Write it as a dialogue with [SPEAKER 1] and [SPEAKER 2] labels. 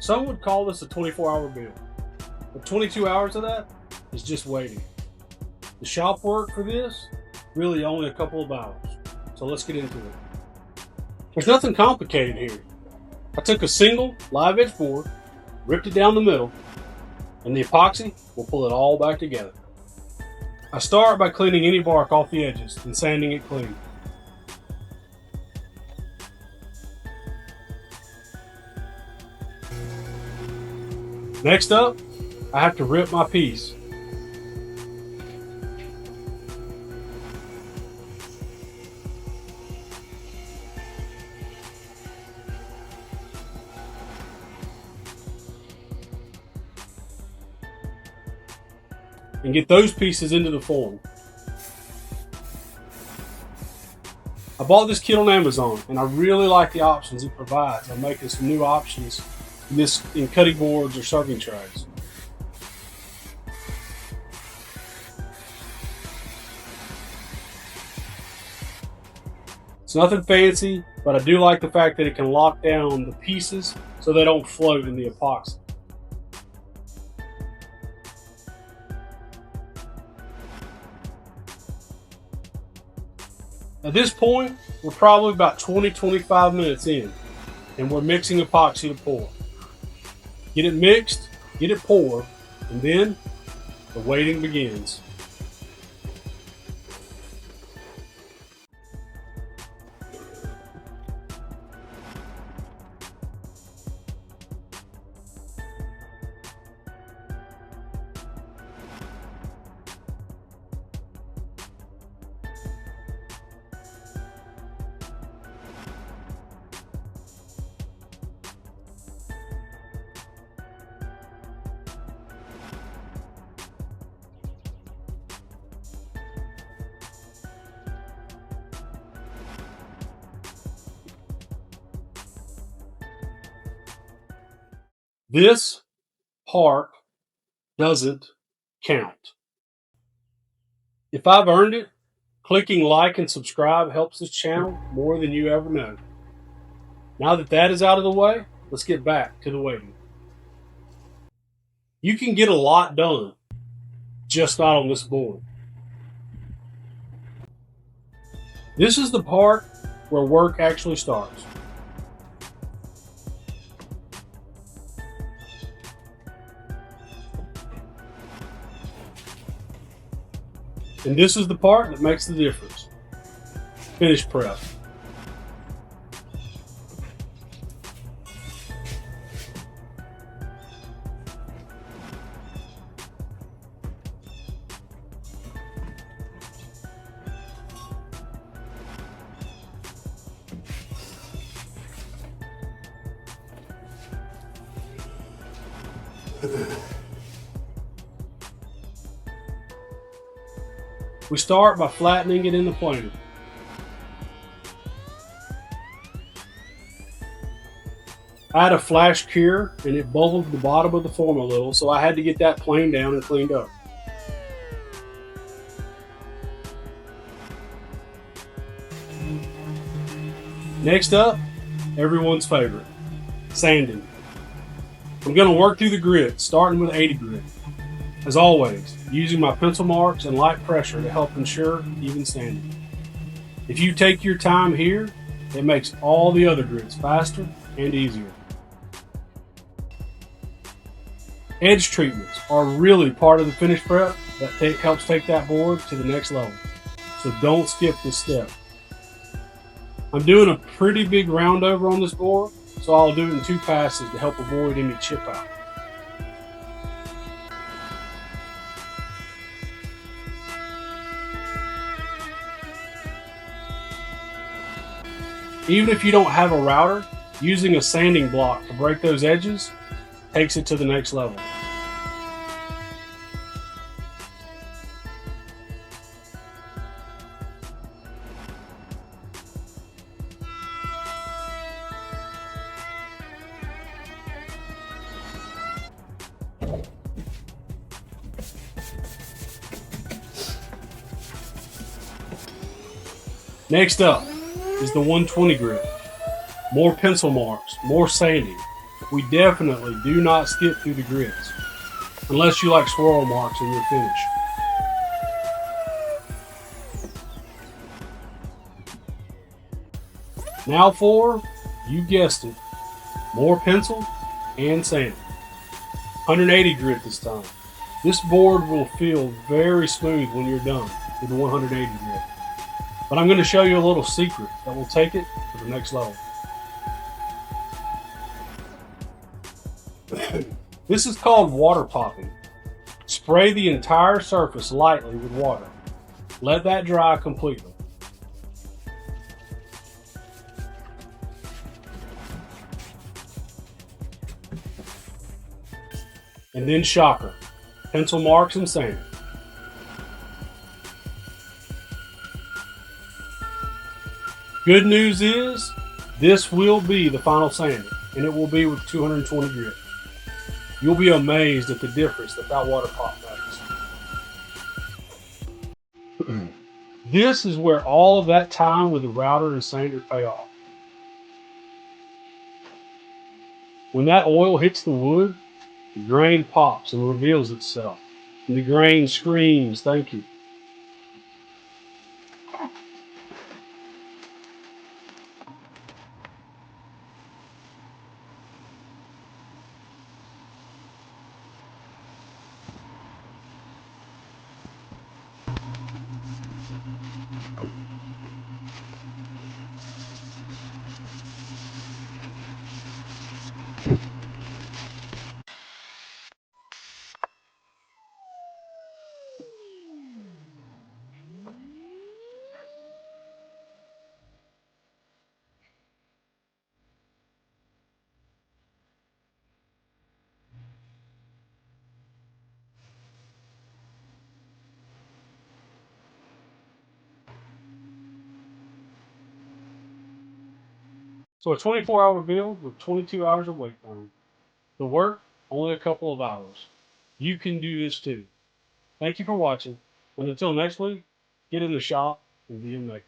[SPEAKER 1] Some would call this a 24-hour build, but 22 hours of that is just waiting. The shop work for this, really only a couple of hours. So let's get into it. There's nothing complicated here. I took a single live edge board, ripped it down the middle, and the epoxy will pull it all back together. I start by cleaning any bark off the edges and sanding it clean. Next up, I have to rip my piece. And get those pieces into the form. I bought this kit on Amazon and I really like the options it provides. I'm making some new options in cutting boards or serving trays. It's nothing fancy, but I do like the fact that it can lock down the pieces so they don't float in the epoxy. At this point, we're probably about 20-25 minutes in, and we're mixing epoxy to pour. Get it mixed, get it poured, and then the waiting begins. This part doesn't count. If I've earned it, clicking like and subscribe helps this channel more than you ever know. Now that that is out of the way, let's get back to the waiting. You can get a lot done, just not on this board. This is the part where work actually starts. And this is the part that makes the difference. Finish prep. We start by flattening it in the planer. I had a flash cure and it bubbled the bottom of the form a little, so I had to get that planed down and cleaned up. Next up, everyone's favorite, sanding. I'm going to work through the grit, starting with 80 grit. As always, using my pencil marks and light pressure to help ensure even sanding. If you take your time here, it makes all the other grits faster and easier. Edge treatments are really part of the finish prep that helps take that board to the next level. So don't skip this step. I'm doing a pretty big round over on this board, so I'll do it in 2 passes to help avoid any chip out. Even if you don't have a router, using a sanding block to break those edges takes it to the next level. Next up is the 120 grit. More pencil marks, more sanding, We definitely do not skip through the grits, unless you like swirl marks in your finish. Now for, you guessed it, more pencil and sand. 180 grit this time. This board will feel very smooth when you're done with the 180 grit. But I'm going to show you a little secret that will take it to the next level. This is called water popping. Spray the entire surface lightly with water. Let that dry completely. And then shocker, pencil marks and sand. Good news is, this will be the final sanding, and it will be with 220 grit. You'll be amazed at the difference that water pop makes. This is where all of that time with the router and sander pay off. When that oil hits the wood, the grain pops and reveals itself. And the grain screams, "Thank you." So a 24-hour build with 22 hours of wait time. The work, only a couple of hours. You can do this too. Thank you for watching, and until next week, get in the shop and be amazing.